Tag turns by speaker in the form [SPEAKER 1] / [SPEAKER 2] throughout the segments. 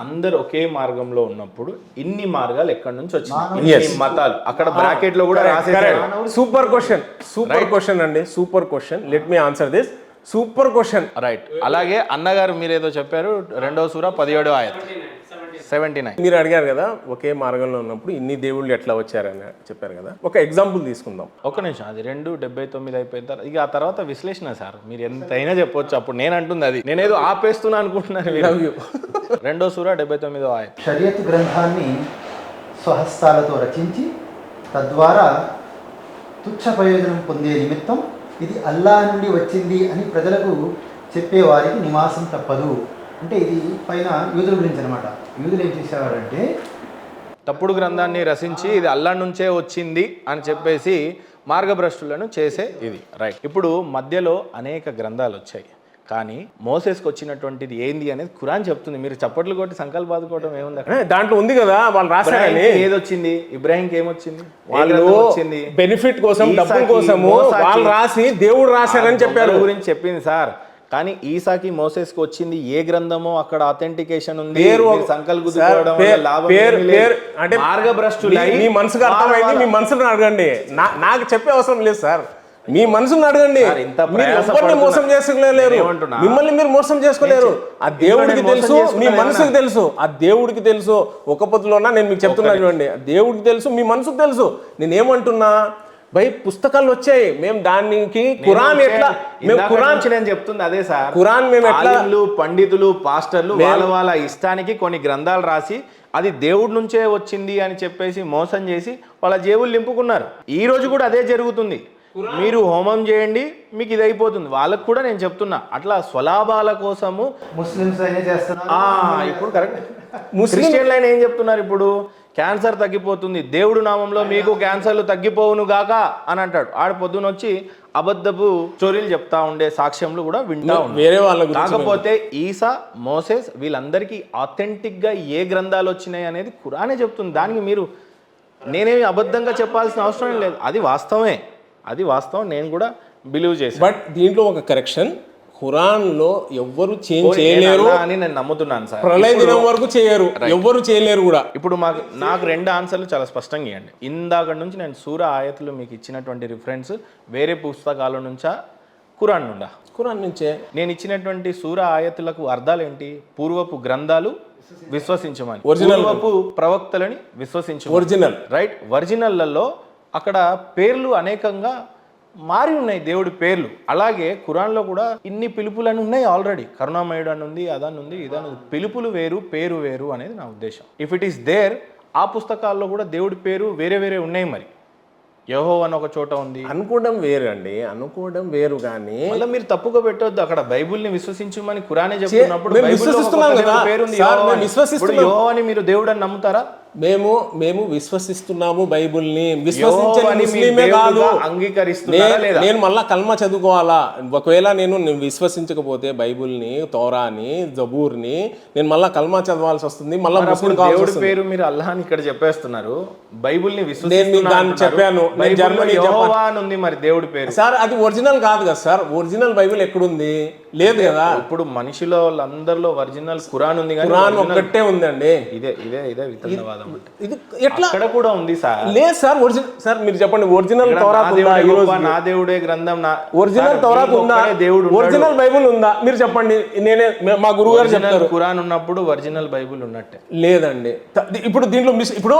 [SPEAKER 1] అందరు ఒకే మార్గంలో ఉన్నప్పుడు ఇన్ని మార్గాలు ఎక్కడి నుంచి వచ్చినాయి, ఇన్ని మతాలు అక్కడ బ్రాకెట్ లో కూడా రాసేసారు.
[SPEAKER 2] సూపర్ క్వశ్చన్ అండి, super question. Let me answer this. Super question.
[SPEAKER 1] Right. అలాగే అన్నగారు మీరేదో చెప్పారు, 2వ సూర 17వ ఆయత్ 79.
[SPEAKER 2] మీరు అడిగారు కదా ఒకే మార్గంలో ఉన్నప్పుడు ఇన్ని దేవుళ్ళు ఎట్లా వచ్చారని చెప్పారు కదా, ఒక ఎగ్జాంపుల్ తీసుకుందాం.
[SPEAKER 1] ఒక్క నిమిషం, అది 2:79 అయిపోయిన తర్వాత ఇక ఆ తర్వాత విశ్లేషణ సార్ మీరు ఎంతైనా చెప్పొచ్చు. అప్పుడు నేను అంటుంది అది, నేనేదో ఆపేస్తున్నా అనుకుంటున్నాను. 2వ సూర 79వ ఆయత్.
[SPEAKER 3] షరియత్ గ్రంథాన్ని స్వహస్తాలతో రచించి తద్వారా తుచ్చ ప్రయోజనం పొందే నిమిత్తం ఇది అల్లా నుండి వచ్చింది అని ప్రజలకు చెప్పేవారికి నివాసం తప్పదు. అంటే ఇది పైన యూదుల గురించి అనమాట. యూదులు ఏం చేసేవారంటే
[SPEAKER 1] తప్పుడు గ్రంథాన్ని రచించి ఇది అల్లా నుంచే వచ్చింది అని చెప్పేసి మార్గభ్రష్టులను చేసే ఇది. రైట్. ఇప్పుడు మధ్యలో అనేక గ్రంథాలు వచ్చాయి, కానీ మోసెస్కి వచ్చినటువంటిది ఏంది అనేది ఖురాన్ చెప్తుంది. మీరు చప్పట్లు కొట్టి సంకల్ప బాదుకోవడం ఏముంది అక్కడ?
[SPEAKER 2] దాంట్లో ఉంది కదా వాళ్ళు రాశారని.
[SPEAKER 1] ఏదొచ్చింది? ఇబ్రాహింకి ఏమొచ్చింది?
[SPEAKER 2] వాళ్ళు బెనిఫిట్ కోసం, డబ్బుల కోసము వాళ్ళు రాసి దేవుడు రాశారని చెప్పారు
[SPEAKER 1] గురించి చెప్పింది సార్. కానీ ఈసాకి మోసెస్కి వచ్చింది ఏ గ్రంథమో అక్కడ అథెంటికేషన్ ఉంది. మార్గభ్రష్టులు
[SPEAKER 2] మీ మనసుకు అర్థమైంది, మీ మనసును అడగండి. నాకు చెప్పే అవసరం లేదు సార్, మీ మనసును అడగండి. మీరు ఎవరిని మోసం చేసుకోలేరు, మిమ్మల్ని మీరు మోసం చేసుకోలేరు. ఆ దేవుడికి తెలుసు, మీ మనసుకు తెలుసు. ఆ దేవుడికి తెలుసు. ఒక పొద్దులోనా నేను మీకు చెప్తున్నాను చూడండి, దేవుడికి తెలుసు, మీ మనసుకు తెలుసు. నేనేమంటున్నా, పుస్తకాలు వచ్చాయి, మేము దానికి ఖురాన్ ఎట్లా, మేము ఖురాన్
[SPEAKER 1] నేను చెప్తుంది అదే సార్.
[SPEAKER 2] ఖురాన్ మేము ఎట్లా,
[SPEAKER 1] పండితులు పాస్టర్లు వాళ్ళ ఇష్టానికి కొన్ని గ్రంథాలు రాసి అది దేవుడి నుంచే వచ్చింది అని చెప్పేసి మోసం చేసి వాళ్ళ జేబులు నింపుకున్నారు. ఈ రోజు కూడా అదే జరుగుతుంది. మీరు హోమం చేయండి మీకు ఇది అయిపోతుంది. వాళ్ళకు కూడా నేను చెప్తున్నా, అట్లా స్వలాభాల కోసము
[SPEAKER 3] ముస్లిమ్స్ అయినా చేస్తున్నారు.
[SPEAKER 1] ఇప్పుడు కరెక్ట్. క్రిస్టియన్లు అయినా ఏం చెప్తున్నారు? ఇప్పుడు క్యాన్సర్ తగ్గిపోతుంది, దేవుడు నామంలో మీకు క్యాన్సర్లు తగ్గిపోవును గాక అని అంటాడు. ఆడ పొద్దున వచ్చి అబద్ధపు స్టోరీలు చెప్తా ఉండే సాక్ష్యంలు కూడా వింటా
[SPEAKER 2] వేరే వాళ్ళ.
[SPEAKER 1] కాకపోతే ఈసా, మోసెస్ వీళ్ళందరికీ ఆథెంటిక్ గా ఏ గ్రంథాలు వచ్చినాయి అనేది ఖురానే చెప్తుంది. దానికి మీరు నేనేమి అబద్ధంగా చెప్పాల్సిన అవసరం లేదు. అది వాస్తవమే, అది వాస్తవం. నేను కూడా బిలీవ్ చేశాను.
[SPEAKER 2] బట్ దీంట్లో ఒక కరెక్షన్, ఖురాన్లో ఎవ్వరు చేంజ్ చేయలేరు
[SPEAKER 1] అని నేను నమ్ముతున్నాను సార్.
[SPEAKER 2] ప్రళయ దినం వరకు చేయరు, ఎవ్వరు చేయలేరు కూడా.
[SPEAKER 1] ఇప్పుడు నాకు 2 ఆన్సర్లు చాలా స్పష్టంగా ఇవ్వండి. ఇందాక నుంచి నేను సూర ఆయతులు మీకు ఇచ్చినటువంటి రిఫరెన్స్ వేరే పుస్తకాల నుంచా, ఖురాన్ నుండా?
[SPEAKER 2] ఖురాన్ నుంచే.
[SPEAKER 1] నేను ఇచ్చినటువంటి సూర ఆయతులకు అర్థాలు ఏంటి? పూర్వపు గ్రంథాలు విశ్వసించమని, పూర్వపు ప్రవక్తలని విశ్వసించు.
[SPEAKER 2] ఒరిజినల్.
[SPEAKER 1] రైట్. ఒరిజినల్లలో అక్కడ పేర్లు అనేకంగా మారి ఉన్నాయి, దేవుడి పేర్లు. అలాగే ఖురాన్లో కూడా ఇన్ని పిలుపులని ఉన్నాయి ఆల్రెడీ. కరుణామయుడు అని ఉంది, అదని ఉంది, ఇదని ఉంది. పిలుపులు వేరు, పేరు వేరు అనేది నా ఉద్దేశం. ఇఫ్ ఇట్ ఈస్ దేర్, ఆ పుస్తకాల్లో కూడా దేవుడి పేరు వేరే వేరే ఉన్నాయి. మరి యెహోవా అని ఒక చోట ఉంది.
[SPEAKER 2] అనుకోవడం వేరు అండి, అనుకోవడం వేరు. కానీ
[SPEAKER 1] మళ్ళీ మీరు తప్పుగా పెట్టొద్దు. అక్కడ బైబుల్ని విశ్వసించమని ఖురానే చెప్తున్నప్పుడు యెహోవాని మీరు దేవుడు అని నమ్ముతారా?
[SPEAKER 2] మేము విశ్వసిస్తున్నాము బైబుల్ని. విశ్వసించని ముస్లిమే కాదు,
[SPEAKER 1] అంగీకరిస్తున్నారా లేదా?
[SPEAKER 2] నేను మళ్ళా కల్మా చదువుకోవాలా? ఒకవేళ నేను విశ్వసించకపోతే బైబుల్ని, తౌరాని, జబూర్ని నేను మళ్ళా కల్మా చదవాల్సి వస్తుంది. మళ్ళీ
[SPEAKER 1] దేవుడి పేరు మీరు అల్లాహ్ ఇక్కడ చెప్పేస్తున్నారు, బైబుల్ని
[SPEAKER 2] నేను చెప్పాను.
[SPEAKER 1] జర్మనీ యెహోవా అని ఉంది, మరి దేవుడి పేరు
[SPEAKER 2] సార్ అది ఒరిజినల్ కాదు కదా సార్. ఒరిజినల్ బైబుల్ ఎక్కడుంది? లేదు కదా.
[SPEAKER 1] ఇప్పుడు మనిషిలో అందరిలో ఒరిజినల్ ఖురాన్ ఉంది,
[SPEAKER 2] ఖురాన్ ఒక్కటే ఉందండి.
[SPEAKER 1] ఇదే ఇదే ఇదే వితండవాదం.
[SPEAKER 2] ఇది ఎట్లా
[SPEAKER 1] అక్కడ కూడా ఉంది సార్?
[SPEAKER 2] లేదు సార్. ఒరిజినల్ సార్ మీరు చెప్పండి, ఒరిజినల్ తౌరాత్ ఉందా? ఈ రోజు
[SPEAKER 1] నా దేవుడే గ్రంథం, నా
[SPEAKER 2] ఒరిజినల్ తౌరాత్ ఉందా? దేవుడు ఒరిజినల్ బైబుల్ ఉందా? మీరు చెప్పండి. నేనే, మా గురువు గారు చెప్తారు.
[SPEAKER 1] ఖురాన్ ఉన్నప్పుడు ఒరిజినల్ బైబుల్ ఉన్నట్టే.
[SPEAKER 2] లేదండి. ఇప్పుడు దీంట్లో ఇప్పుడు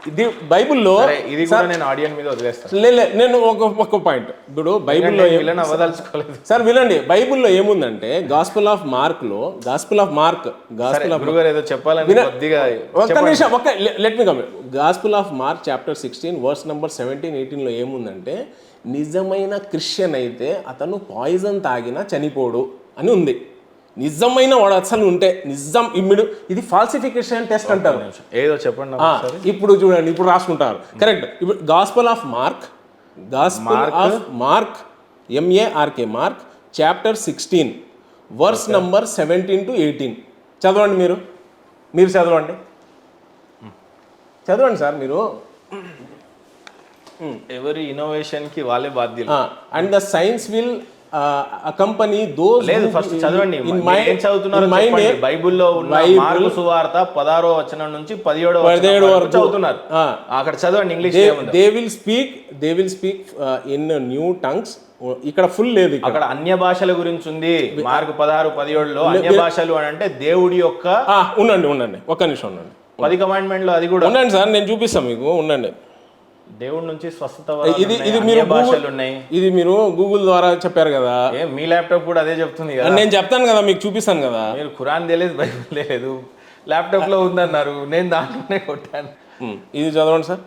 [SPEAKER 2] ఇది బైబుల్లో
[SPEAKER 1] ఇది కూడా నేను ఆడియన్స్ మీద వదిలేస్తాను.
[SPEAKER 2] నేను ఒక పాయింట్. ఇప్పుడు బైబుల్లో
[SPEAKER 1] అవదలుచుకోలేదు
[SPEAKER 2] సార్, వినండి. బైబుల్లో ఏముందంటే గాస్పెల్ ఆఫ్ మార్క్ లో, గాస్పెల్ ఆఫ్
[SPEAKER 1] ఏదో చెప్పాలని
[SPEAKER 2] ఒక్క నిమిషం, let me come. Gospel of Mark chapter 16 verse number 17, 18 లో ఏముందంటే, నిజమైన క్రిస్టియన్ అయితే అతను పాయిజన్ తాగినా చనిపోడు అని ఉంది. నిజమైన వాడు అసలు ఉంటే నిజం ఇమ్మిడు, ఇది ఫాల్సిఫికేషన్ టెస్ట్ అంటారు.
[SPEAKER 1] ఏదో చెప్పండి.
[SPEAKER 2] ఇప్పుడు చూడండి, ఇప్పుడు రాసుకుంటారు కరెక్ట్. ఇప్పుడు gospel of Mark, MARK, Mark chapter 16 verse number 17 to 18 చదవండి. మీరు చదవండి సార్. మీరు
[SPEAKER 1] ఎవరి ఇన్నోవేషన్ కి వాళ్ళే బాధ్యులు.
[SPEAKER 2] And the science will accompany those
[SPEAKER 1] లేదు
[SPEAKER 2] who
[SPEAKER 1] ఫస్ట్ చదవండి
[SPEAKER 2] in
[SPEAKER 1] మీరు ఏం చదువుతున్నారో
[SPEAKER 2] in my
[SPEAKER 1] చెప్పండి.
[SPEAKER 2] name-
[SPEAKER 1] బైబిల్లో ఉన్న
[SPEAKER 2] బైబిల్-
[SPEAKER 1] మార్కు సువార్త 16వ వచనం నుంచి 17వ
[SPEAKER 2] 17
[SPEAKER 1] వరకు
[SPEAKER 2] వరకు
[SPEAKER 1] చదువుతున్నారు.
[SPEAKER 2] ఆ.
[SPEAKER 1] అక్కడ చదవండి ఇంగ్లీష్ ఏముందో.
[SPEAKER 2] they will speak in new tongues. ఇక్కడ ఫుల్ లేదు ఇక్కడ.
[SPEAKER 1] అక్కడ అన్య భాషల గురించి ఉంది. మార్కు 16-17లో అన్య భాషలు అని అంటే దేవుడి యొక్క
[SPEAKER 2] ఉండండి ఒక్క నిమిషం ఉండండి.
[SPEAKER 1] 10 కమాండ్మెంట్లో అది కూడా
[SPEAKER 2] ఉండండి సార్, నేను చూపిస్తాను మీకు, ఉండండి.
[SPEAKER 1] దేవుడి నుంచి స్వస్థత
[SPEAKER 2] ఇది మీరు
[SPEAKER 1] భాషలు ఉన్నాయి.
[SPEAKER 2] ఇది మీరు గూగుల్ ద్వారా చెప్పారు కదా,
[SPEAKER 1] మీ ల్యాప్టాప్ కూడా అదే చెప్తుంది కదా.
[SPEAKER 2] నేను చెప్తాను కదా, మీకు చూపిస్తాను కదా.
[SPEAKER 1] మీరు ఖురాన్ తెలియదు, బైబిల్ తెలియదు, ల్యాప్టాప్ లో ఉందన్నారు, నేను దాంట్లోనే కొట్టాను.
[SPEAKER 2] ఇది చదవండి సార్,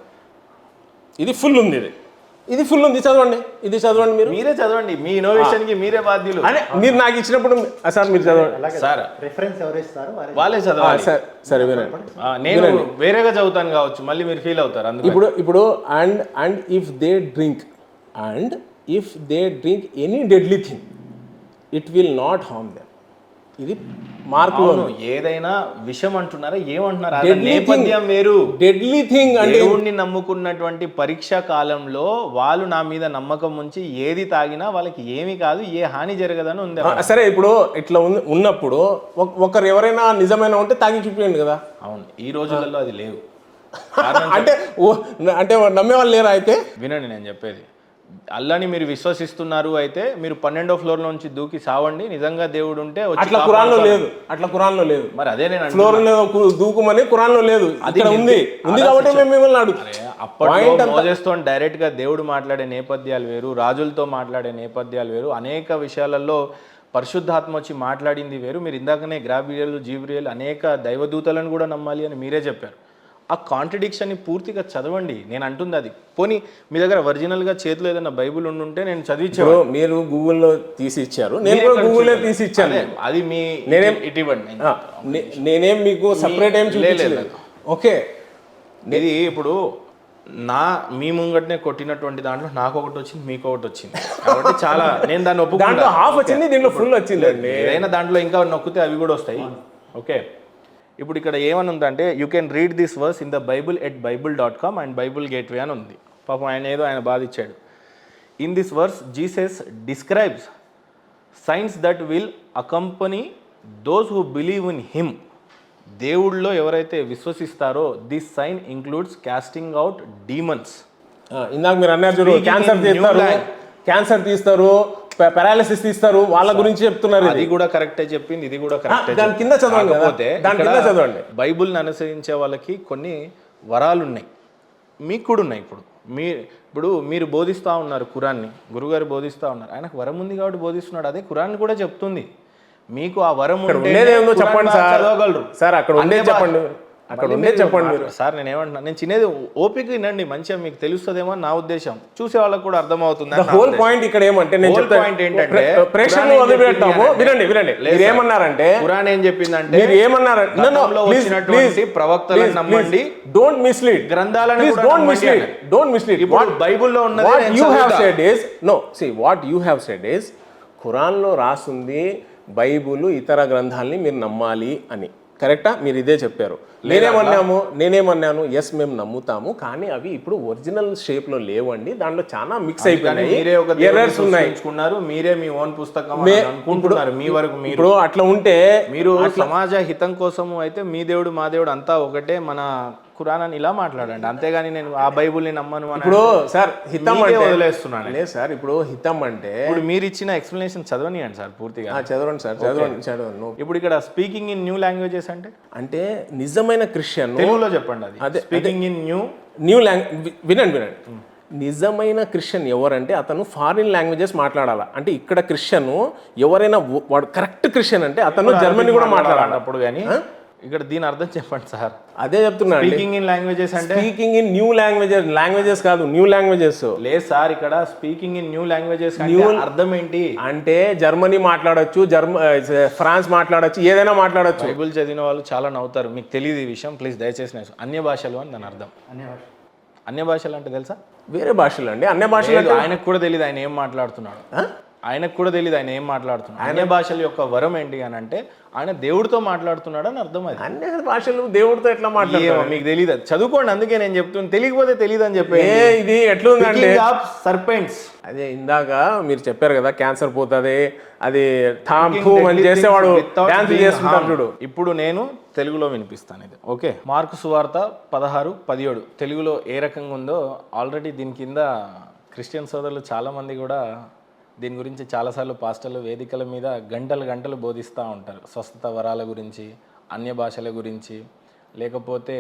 [SPEAKER 2] ఇది ఫుల్ ఉంది, ఇది ఫుల్ ఉంది, చదవండి, ఇది చదవండి,
[SPEAKER 1] మీరే చదవండి, మీ ఇన్నోవేషన్ కి మీరే బాధ్యులు.
[SPEAKER 2] అంటే మీరు నాకు ఇచ్చినప్పుడు సార్ మీరు చదవండి
[SPEAKER 1] సార్,
[SPEAKER 3] రిఫరెన్స్ ఎవరు ఇస్తారో
[SPEAKER 1] వాళ్ళే చదవాలి.
[SPEAKER 2] సరే వినండి,
[SPEAKER 1] నేను వేరేగా చదువుతాను కావచ్చు, మళ్ళీ మీరు ఫీల్ అవుతారు. అందుకు
[SPEAKER 2] ఇప్పుడు and if they drink any deadly thing it will not harm them. ఇది మార్కులో
[SPEAKER 1] ఏదైనా విషయం అంటున్నారా, ఏమంటున్నారా, నేపథ్యం వేరు.
[SPEAKER 2] డెడ్లీ థింగ్ అంటే
[SPEAKER 1] దేవుణ్ణి నమ్ముకున్నటువంటి పరీక్షా కాలంలో వాళ్ళు నా మీద నమ్మకం ఉంచి ఏది తాగినా వాళ్ళకి ఏమీ కాదు, ఏ హాని జరగదని ఉంది.
[SPEAKER 2] సరే, ఇప్పుడు ఇట్లా ఉన్నప్పుడు ఒకరు ఎవరైనా నిజమైన ఉంటే తాగి చూపించండి కదా.
[SPEAKER 1] అవును, ఈ రోజులలో అది లేవు.
[SPEAKER 2] అంటే నమ్మే వాళ్ళు లేరా? అయితే
[SPEAKER 1] వినండి, నేను చెప్పేది, అల్లాని మీరు విశ్వసిస్తున్నారు అయితే మీరు 12వ ఫ్లోర్ నుంచి దూకి సావండి. నిజంగా దేవుడు ఉంటే
[SPEAKER 2] అట్లా ఖురాన్లో లేదు, అట్లా ఖురాన్లో లేదు.
[SPEAKER 1] మరి అదే నేను
[SPEAKER 2] ఫ్లోర్ దూకుమని ఖురాన్లో లేదు, ఇక్కడ ఉంది కాబట్టి మేము మిమ్మల్ని అడుగుతాం.
[SPEAKER 1] అప్పట్లో మోజెస్తో డైరెక్ట్ గా దేవుడు మాట్లాడే నేపథ్యాలు వేరు, రాజులతో మాట్లాడే నేపథ్యాలు వేరు, అనేక విషయాలలో పరిశుద్ధాత్మ వచ్చి మాట్లాడింది వేరు. మీరు ఇందాకనే గ్రాబ్రియల్, జీబ్రియల్ అనేక దైవదూతలను కూడా నమ్మాలి అని మీరే చెప్పారు. ఆ కాంట్రడిక్షన్ని పూర్తిగా చదవండి. నేను అంటుంది అది. పోనీ మీ దగ్గర ఒరిజినల్గా చేతిలో ఏదైనా బైబుల్ ఉండుంటే నేను చదివించాను.
[SPEAKER 2] మీరు గూగుల్లో తీసి ఇచ్చారు, నేను కూడా గూగుల్లో తీసి ఇచ్చాను.
[SPEAKER 1] అది మీ
[SPEAKER 2] నేనేం
[SPEAKER 1] ఇటువంటి
[SPEAKER 2] నేనేం మీకు సపరేట్ ఏం చూపించలేదు. ఓకే,
[SPEAKER 1] ఇది ఇప్పుడు మీ ముంగటనే కొట్టినటువంటి దాంట్లో నాకు ఒకటి వచ్చింది, మీకు ఒకటి వచ్చింది కాబట్టి చాలా నేను దాన్ని
[SPEAKER 2] దాంట్లో హాఫ్ వచ్చింది, దీంట్లో ఫుల్ వచ్చింది.
[SPEAKER 1] ఏదైనా దాంట్లో ఇంకా నొక్కితే అవి కూడా వస్తాయి. ఓకే, ఇప్పుడు ఇక్కడ ఏమని ఉందంటే you can read this verse in the Bible at bible.com and Bible gateway అని ఉంది. పాపం ఆయన బాధ ఇచ్చాడు. In this verse Jesus describes signs that will accompany those who believe in him. దేవుళ్ళలో ఎవరైతే విశ్వసిస్తారో this sign includes casting out demons.
[SPEAKER 2] ఇందాక మీరు అన్నారు చూడు, క్యాన్సర్ తీస్తారు, పారాలిసిస్ తీస్తారు, వాళ్ళ గురించి చెప్తున్నారు.
[SPEAKER 1] అది కూడా కరెక్టే చెప్పింది, ఇది కూడా కరెక్టే.
[SPEAKER 2] దాని కింద చదవండి.
[SPEAKER 1] బైబుల్ని అనుసరించే వాళ్ళకి కొన్ని వరాలు ఉన్నాయి, మీకు కూడా ఉన్నాయి. ఇప్పుడు మీరు బోధిస్తూ ఉన్నారు ఖురాన్ని, గురుగారు బోధిస్తూ ఉన్నారు, ఆయనకు వరం ఉంది కాబట్టి బోధిస్తున్నాడు. అదే ఖురాన్ కూడా చెప్తుంది. మీకు ఆ వరం
[SPEAKER 2] ఉండేదేమో చెప్పండి సార్, చదవగలరు సార్. అక్కడ ఉండే చెప్పండి, అక్కడ ఉండే చెప్పండి
[SPEAKER 1] సార్. నేను ఏమంటున్నా, నేను చిన్నది ఓపిక వినండి, మంచిగా మీకు తెలుస్తుందేమో నా ఉద్దేశం, చూసే వాళ్ళకి కూడా అర్థమవుతుంది.
[SPEAKER 2] హోల్ పాయింట్ ఇక్కడ ఏమంటే పాయింట్ ఏంటంటే ప్రేక్షకులు వదిలిపెడతాము. వినండి, మీరు ఏమన్నారంటే
[SPEAKER 1] ఖురాన్ ఏం చెప్పిందంటే
[SPEAKER 2] మీరు ఏమన్నారంటే
[SPEAKER 1] ప్రవక్తలను నమ్మండి,
[SPEAKER 2] డోంట్ మిస్లీడ్
[SPEAKER 1] గ్రంథాలను
[SPEAKER 2] డోంట్ మిస్లీడ్.
[SPEAKER 1] ఇప్పుడు బైబిల్లో ఉన్నది
[SPEAKER 2] what you have said is no see what you have said is ఖురాన్లో రాస్తుంది బైబుల్ ఇతర గ్రంథాలని మీరు నమ్మాలి అని. కరెక్టా? మీరు ఇదే చెప్పారు. నేనేమన్నాను ఎస్ మేము నమ్ముతాము, కానీ అవి ఇప్పుడు ఒరిజినల్ షేప్ లో లేవండి, దాంట్లో చాలా మిక్స్ అయిపోయినాయి, ఎర్రర్స్ ఉన్నాయి.
[SPEAKER 1] మీరే మీ ఓన్ పుస్తకం అనుకుంటున్నారు. మీ వరకు
[SPEAKER 2] ఇప్పుడు అట్లా ఉంటే
[SPEAKER 1] మీరు సమాజ హితం కోసము అయితే మీ దేవుడు మా దేవుడు అంతా ఒకటే, మన ఖురాన్ అని ఇలా మాట్లాడండి, అంతేగాని నేను ఆ బైబుల్ని నమ్మను అని.
[SPEAKER 2] ఇప్పుడు సార్ హితం అంటే
[SPEAKER 1] వదిలేస్తున్నాను.
[SPEAKER 2] లేదు సార్, ఇప్పుడు హితం అంటే
[SPEAKER 1] ఇప్పుడు మీరు ఇచ్చిన ఎక్స్ప్లెనేషన్ చదవనియండి సార్ పూర్తిగా.
[SPEAKER 2] చదవండి సార్, చదవండి.
[SPEAKER 1] ఇప్పుడు ఇక్కడ స్పీకింగ్ ఇన్ న్యూ లాంగ్వేజెస్ అంటే
[SPEAKER 2] నిజమైన క్రిస్టియన్
[SPEAKER 1] తెలుగులో చెప్పండి. అది స్పీకింగ్ ఇన్
[SPEAKER 2] న్యూ లాంగ్వేజ్. వినండి, నిజమైన క్రిస్టియన్ ఎవరంటే అతను ఫారిన్ లాంగ్వేజెస్ మాట్లాడాలా. అంటే ఇక్కడ క్రిస్టియన్ ఎవరైనా వాడు కరెక్ట్ క్రిస్టియన్ అంటే అతను జర్మనీ కూడా మాట్లాడాలి అప్పుడు. కానీ
[SPEAKER 1] ఇక్కడ దీని అర్థం చెప్పండి సార్.
[SPEAKER 2] అదే చెప్తున్నా,
[SPEAKER 1] స్పీకింగ్ ఇన్ లాంగ్వేజెస్ అంటే
[SPEAKER 2] స్పీకింగ్ ఇన్ న్యూ లాంగ్వేజెస్ కాదు, న్యూ లాంగ్వేజెస్
[SPEAKER 1] లేదు సార్. ఇక్కడ స్పీకింగ్ ఇన్ న్యూ లాంగ్వేజెస్ అర్థం ఏంటి అంటే
[SPEAKER 2] జర్మనీ మాట్లాడొచ్చు, ఫ్రాన్స్ మాట్లాడొచ్చు, ఏదైనా మాట్లాడొచ్చు.
[SPEAKER 1] బైబుల్ చదివిన వాళ్ళు చాలా నవ్వుతారు, మీకు తెలియదు ఈ విషయం, ప్లీజ్ దయచేసి. అన్య భాషలు అని దాని అర్థం. అన్య భాషలు అంటే తెలుసా?
[SPEAKER 2] వేరే భాషలు అండి, అన్య భాషలు
[SPEAKER 1] ఆయనకు కూడా తెలియదు ఆయన ఏం మాట్లాడుతున్నాడు. ఆయనకు కూడా తెలియదు ఆయన ఏం మాట్లాడుతున్నాడు. అన్య భాషల యొక్క వరం ఏంటి అని అంటే ఆయన దేవుడితో మాట్లాడుతున్నాడు అని అర్థం. అది
[SPEAKER 2] అన్ని భాషలు దేవుడితో ఎట్లా మాట్లాడతారు
[SPEAKER 1] మీకు తెలియదు, చదువుకోండి. అందుకే నేను చెప్తున్నాను, తెలియకపోతే తెలియదు అని చెప్పి.
[SPEAKER 2] ఇది ఎట్లుందంటే
[SPEAKER 1] సర్పెంట్స్,
[SPEAKER 2] అదే ఇందాక మీరు చెప్పారు కదా, క్యాన్సర్ పోతుంది, అది థామ్ థూమ్ అని చేసేవాడు డాన్స్ చేసుకుంటారు చూడు.
[SPEAKER 1] ఇప్పుడు నేను తెలుగులో వినిపిస్తాను ఇది. ఓకే, మార్కు సువార్త 16:17 తెలుగులో ఏ రకంగా ఉందో ఆల్రెడీ దీని కింద క్రిస్టియన్ సోదరులు చాలామంది కూడా దీని గురించి చాలాసార్లు పాస్టర్లు వేదికల మీద గంటలు బోధిస్తూ ఉంటారు. స్వస్థత వరాల గురించి, అన్య భాషల గురించి, లేకపోతే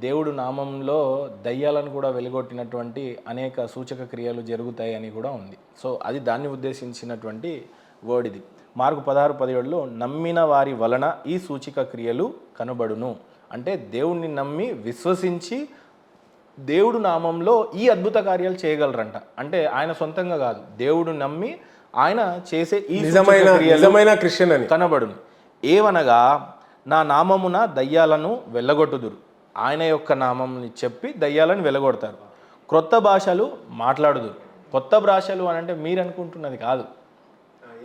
[SPEAKER 1] దేవుడు నామంలో దయ్యాలను కూడా వెలుగొట్టినటువంటి అనేక సూచక క్రియలు జరుగుతాయి అని కూడా ఉంది. సో అది దాన్ని ఉద్దేశించినటువంటి వర్డ్ ఇది. మార్కు 16:17లో నమ్మిన వారి వలన ఈ సూచిక క్రియలు కనబడును అంటే దేవుణ్ణి నమ్మి విశ్వసించి దేవుడు నామంలో ఈ అద్భుత కార్యాలు చేయగలరంట. అంటే ఆయన సొంతంగా కాదు, దేవుడు నమ్మి ఆయన చేసే ఈ
[SPEAKER 2] నిజమైన క్రిస్టియన్ అని
[SPEAKER 1] కనబడును. ఏవనగా నా నామమున దయ్యాలను వెళ్ళగొట్టుదురు. ఆయన యొక్క నామంని చెప్పి దయ్యాలను వెళ్ళగొడతారు. క్రొత్త భాషలు మాట్లాడుదురు. కొత్త భాషలు అని అంటే మీరు అనుకుంటున్నది కాదు.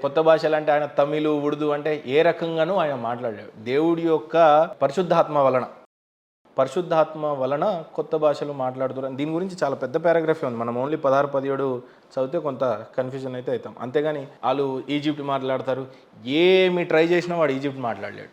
[SPEAKER 1] కొత్త భాషలు అంటే ఆయన తమిళ్, ఉర్దూ అంటే ఏ రకంగానూ ఆయన మాట్లాడాడు. దేవుడి యొక్క పరిశుద్ధాత్మ వలన కొత్త భాషలు మాట్లాడుతున్నారు. దీని గురించి చాలా పెద్ద పారాగ్రఫీ ఉంది. మనం ఓన్లీ 16-17 చదివితే కొంత కన్ఫ్యూజన్ అయితే అవుతాం. అంతేగాని వాళ్ళు ఈజిప్ట్ మాట్లాడతారు, ఏమి ట్రై చేసినా వాడు ఈజిప్ట్ మాట్లాడలేడు.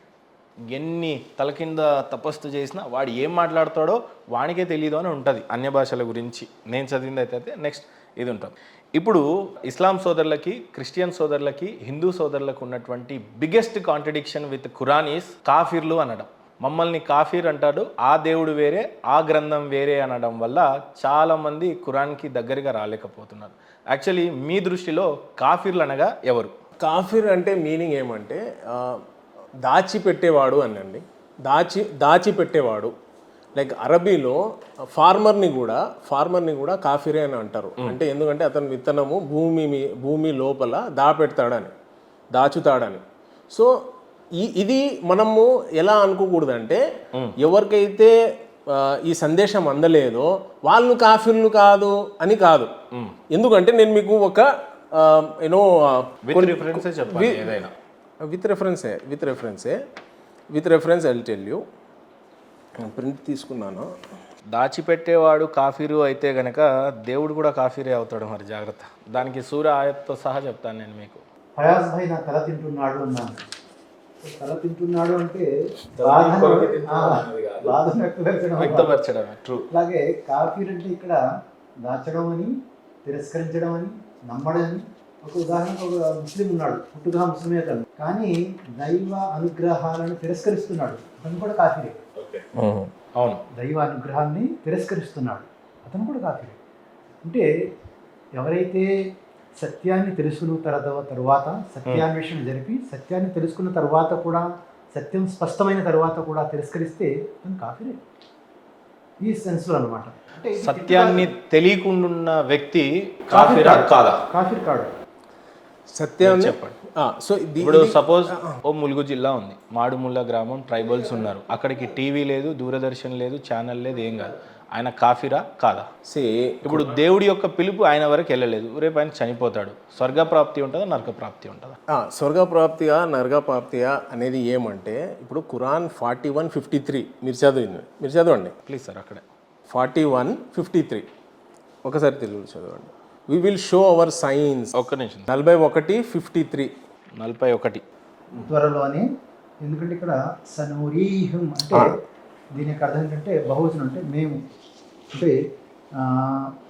[SPEAKER 1] ఎన్ని తల కింద తపస్సు చేసినా వాడు ఏం మాట్లాడతాడో వానికే తెలియదు అని ఉంటుంది అన్య భాషల గురించి. నేను చదివింది అయితే నెక్స్ట్ ఇది ఉంటుంది. ఇప్పుడు ఇస్లాం సోదరులకి, క్రిస్టియన్ సోదరులకి, హిందూ సోదరులకు ఉన్నటువంటి biggest contradiction with Quran is కాఫిర్లు అనడం. మమ్మల్ని కాఫీర్ అంటాడు, ఆ దేవుడు వేరే, ఆ గ్రంథం వేరే అనడం వల్ల చాలామంది ఖురాన్కి దగ్గరగా రాలేకపోతున్నారు. యాక్చువల్లీ మీ దృష్టిలో కాఫీర్లు అనగా ఎవరు?
[SPEAKER 2] కాఫీర్ అంటే మీనింగ్ ఏమంటే దాచిపెట్టేవాడు అనండి. దాచిపెట్టేవాడు. లైక్ అరబీలో ఫార్మర్ని కూడా కాఫీరే అని అంటారు. అంటే ఎందుకంటే అతని విత్తనము భూమి లోపల దాచుతాడని. సో ఇది మనము ఎలా అనుకోకూడదంటే ఎవరికైతే ఈ సందేశం అందలేదో వాళ్ళు కాఫీర్లు కాదు అని కాదు. ఎందుకంటే నేను మీకు ఒక with reference I will tell you. Print తీసుకున్నాను.
[SPEAKER 1] దాచిపెట్టేవాడు కాఫీరు అయితే గనక దేవుడు కూడా కాఫీరే అవుతాడు. మరి జాగ్రత్త. దానికి సూర ఆయత్తో సహా చెప్తాను నేను మీకు.
[SPEAKER 3] ఫయాజ్ భాయ్ నా తల తింటున్నాడు అన్నాను. తల తింటున్నాడు అంటే బాధను
[SPEAKER 1] వ్యక్తపరచడం. ట్రూ.
[SPEAKER 3] అలాగే కాఫీర్ అంటే ఇక్కడ దాచడం అని, తిరస్కరించడం అని, నమ్మడం అని. ఒక ఉదాహరణకు ఒక ముస్లిం ఉన్నాడు, పుట్టుగా ముస్లిమే అతను, కానీ దైవ అనుగ్రహాలను తిరస్కరిస్తున్నాడు. అతను కూడా కాఫీరే.
[SPEAKER 1] అవును,
[SPEAKER 3] దైవ అనుగ్రహాన్ని తిరస్కరిస్తున్నాడు, అతను కూడా కాఫీరే. అంటే ఎవరైతే సత్యాన్ని తెలుసుకున్న తర్వాత సత్యాన్వేషణ జరిపి సత్యాన్ని తెలుసుకున్న తర్వాత కూడా, సత్యం స్పష్టమైన తర్వాత కూడా తిరస్కరిస్తే అతను కాఫీరే ఈ సెన్స్లో అనమాట. అంటే
[SPEAKER 1] సత్యాన్ని తెలియకుండా వ్యక్తి కాఫీరా కాదా?
[SPEAKER 3] కాఫీర్ కాడు.
[SPEAKER 2] సత్యాన్ని
[SPEAKER 1] చెప్పండి.
[SPEAKER 2] సో
[SPEAKER 1] ఇప్పుడు సపోజ్ ఓ ములుగు జిల్లా ఉంది, మాడుముల్ల గ్రామం, ట్రైబల్స్ ఉన్నారు. అక్కడికి టీవీ లేదు, దూరదర్శన్ లేదు, ఛానల్ లేదు, ఏం కాదు. ఆయన కాఫీరా కాదా? ఇప్పుడు దేవుడి యొక్క పిలుపు ఆయన వరకు వెళ్ళలేదు, రేపు ఆయన చనిపోతాడు. స్వర్గప్రాప్తి ఉంటుందా, నరకప్రాప్తి ఉంటుందా?
[SPEAKER 2] స్వర్గప్రాప్తిగా నరకప్రాప్తిగా అనేది ఏమంటే, ఇప్పుడు ఖురాన్ 41:53 మీరు చదవండి
[SPEAKER 1] ప్లీజ్ సార్. అక్కడే
[SPEAKER 2] 41:53 ఒకసారి తెలుగు చదవండి. We will show our science.
[SPEAKER 1] ఒక్క నిమిషం.
[SPEAKER 2] 41:53
[SPEAKER 1] 41
[SPEAKER 3] త్వరలోనే. ఎందుకంటే ఇక్కడ సనూరీహం అంటే దీని యొక్క అర్థం ఏంటంటే బహువచనం, అంటే మేము, అంటే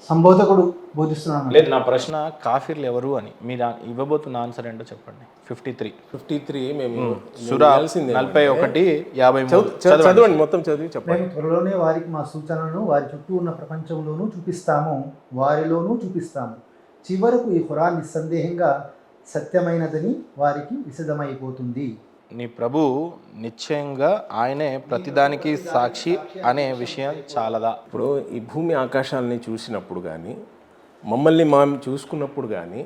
[SPEAKER 3] సంబోధకుడు బోధిస్తున్నాను.
[SPEAKER 1] లేదు, నా ప్రశ్న కాఫీర్లు ఎవరు అని. మీరు ఇవ్వబోతున్న ఆన్సర్ ఏంటో చెప్పండి. 53
[SPEAKER 2] మేము
[SPEAKER 1] సూరా 41:53
[SPEAKER 2] చదవండి, మొత్తం చదివి చెప్పండి.
[SPEAKER 3] మేము త్వరలోనే వారికి మా సూచనలను వారి చుట్టూ ఉన్న ప్రపంచంలోనూ చూపిస్తాము, వారిలోనూ చూపిస్తాము. చివరకు ఈ ఖురాన్ నిస్సందేహంగా సత్యమైనదని వారికి విశదమైపోతుంది.
[SPEAKER 1] నీ ప్రభు నిశ్చయంగా ఆయనే ప్రతిదానికి సాక్షి అనే విషయం చాలదా?
[SPEAKER 2] ఇప్పుడు ఈ భూమి ఆకాశాలని చూసినప్పుడు కానీ, మమ్మల్ని మనం చూసుకున్నప్పుడు కానీ,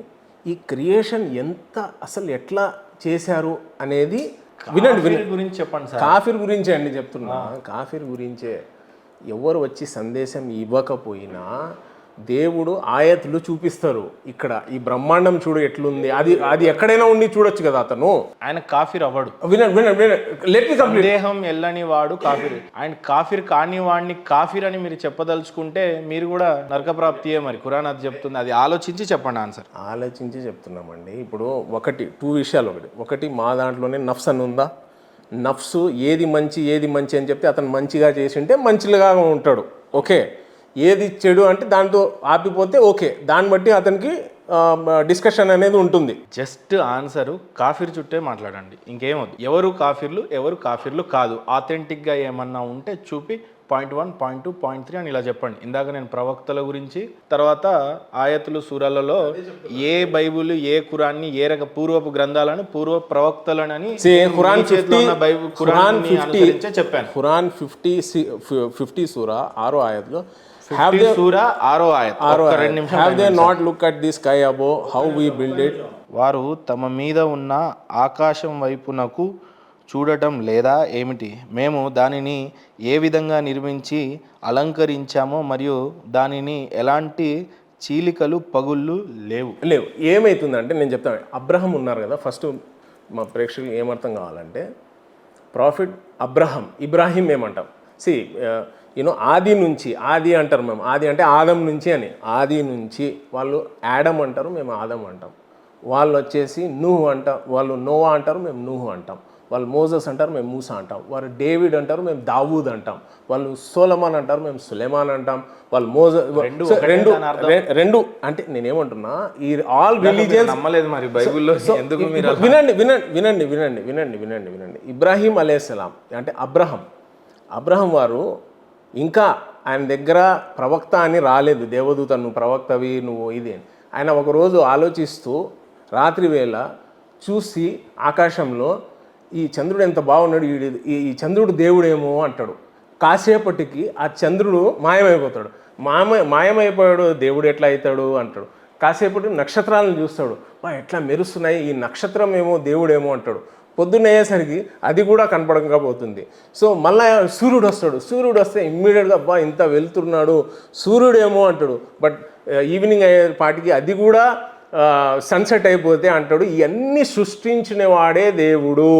[SPEAKER 2] ఈ క్రియేషన్ ఎంత అసలు ఎట్లా చేశారు అనేది వినండి.
[SPEAKER 1] గురించి చెప్పండి సార్.
[SPEAKER 2] కాఫీర్ గురించే అండి చెప్తున్నా. కాఫీర్ గురించే. ఎవరు వచ్చి సందేశం ఇవ్వకపోయినా దేవుడు ఆయతులు చూపిస్తారు. ఇక్కడ ఈ బ్రహ్మాండం చూడు ఎట్లుంది, అది ఎక్కడైనా ఉండి చూడొచ్చు కదా అతను.
[SPEAKER 1] ఆయన కాఫీర్ అవ్వడు.
[SPEAKER 2] వినండి లెట్ మీ కంప్లీట్.
[SPEAKER 1] దేహం ఎల్లని వాడు కాఫీర్. ఆయన కాఫీర్ కాని వాడిని కాఫీర్ అని మీరు చెప్పదలుచుకుంటే మీరు కూడా నరకప్రాప్తియే. మరి ఖురాన్ అది చెప్తుంది, అది ఆలోచించి చెప్పండి ఆన్సర్.
[SPEAKER 2] ఆలోచించి చెప్తున్నామండి. ఇప్పుడు టూ విషయాలు. ఒకటి మా దాంట్లోనే నఫ్స్ అని ఉందా, నఫ్సు ఏది మంచి అని చెప్తే అతను మంచిగా చేసి ఉంటే మంచిగా ఉంటాడు, ఓకే. ఏది చెడు అంటే దాంతో ఆపిపోతే ఓకే, దాన్ని బట్టి అతనికి డిస్కషన్ అనేది ఉంటుంది.
[SPEAKER 1] జస్ట్ ఆన్సరు కాఫీర్ చుట్టే మాట్లాడండి, ఇంకేమొద్దు. ఎవరు కాఫీర్లు కాదు, ఆథెంటిక్గా ఏమన్నా ఉంటే చూపి పాయింట్ 1, పాయింట్ 2, పాయింట్ 3 అని ఇలా చెప్పండి. ఇందాక నేను ప్రవక్తల గురించి, తర్వాత ఆయతులు సూరాలలో ఏ బైబుల్ ఏ ఖురాన్ని ఏ పూర్వపు గ్రంథాలను పూర్వ ప్రవక్తలనని చెప్పాను.
[SPEAKER 2] ఖురాన్ 50 సూరా 6వ ఆయత్లో
[SPEAKER 1] have
[SPEAKER 2] they not look at the sky above how we build it.
[SPEAKER 1] వారు తమ మీద ఉన్న ఆకాశం వైపునకు చూడటం లేదా ఏమిటి? మేము దానిని ఏ విధంగా నిర్మించి అలంకరించామో మరియు దానిని ఎలాంటి చీలికలు పగుళ్ళు లేవు.
[SPEAKER 2] ఏమవుతుందంటే నేను చెప్తాను. అబ్రహం ఉన్నారు కదా, ఫస్ట్ మా ప్రేక్షకులు ఏమర్థం కావాలంటే, ప్రాఫిట్ అబ్రహం, ఇబ్రాహీం ఏమంటాం. ఆది అంటారు మేము, ఆది అంటే ఆదం నుంచి అని. ఆది నుంచి వాళ్ళు యాడమ్ అంటారు, మేము ఆదం అంటాం. వాళ్ళు వచ్చేసి నూహు అంటాం, వాళ్ళు నోవా అంటారు, మేము నూహు అంటాం. వాళ్ళు మోజస్ అంటారు, మేము మూసా అంటాం. వాళ్ళు డేవిడ్ అంటారు, మేము దావూద్ అంటాం. వాళ్ళు సోలమాన్ అంటారు, మేము సులేమాన్ అంటాం. వాళ్ళు రెండు అంటే నేనేమంటున్నా, ఈ ఆల్ రిలీజియన్స్
[SPEAKER 1] నమ్మలేదు మరి బైబిల్లో ఎందుకు మీరు
[SPEAKER 2] వినండి. ఇబ్రాహీం అలైహిస్సలాం అంటే అబ్రహం వారు ఇంకా ఆయన దగ్గర ప్రవక్త అని రాలేదు, దేవదూత నువ్వు ప్రవక్తవి నువ్వు ఇది అని. ఆయన ఒకరోజు ఆలోచిస్తూ రాత్రి వేళ చూసి ఆకాశంలో ఈ చంద్రుడు ఎంత బాగున్నాడు, ఈ చంద్రుడు దేవుడేమో అంటాడు. కాసేపటికి ఆ చంద్రుడు మాయమైపోతాడు. మాయమైపోయాడు, దేవుడు ఎట్లా అవుతాడు అంటాడు. కాసేపటికి నక్షత్రాలను చూస్తాడు, ఎట్లా మెరుస్తున్నాయి, ఈ నక్షత్రం ఏమో దేవుడేమో అంటాడు. పొద్దున్నయ్యేసరికి అది కూడా కనపడకపోతుంది. సో మళ్ళీ సూర్యుడు వస్తే ఇమ్మీడియట్గా ఇంత వెళ్తున్నాడు సూర్యుడేమో అంటాడు. బట్ ఈవినింగ్ అయ్యే పాటికి అది కూడా సన్సెట్ అయిపోతే అంటాడు. ఇవన్నీ సృష్టించిన వాడే దేవుడు.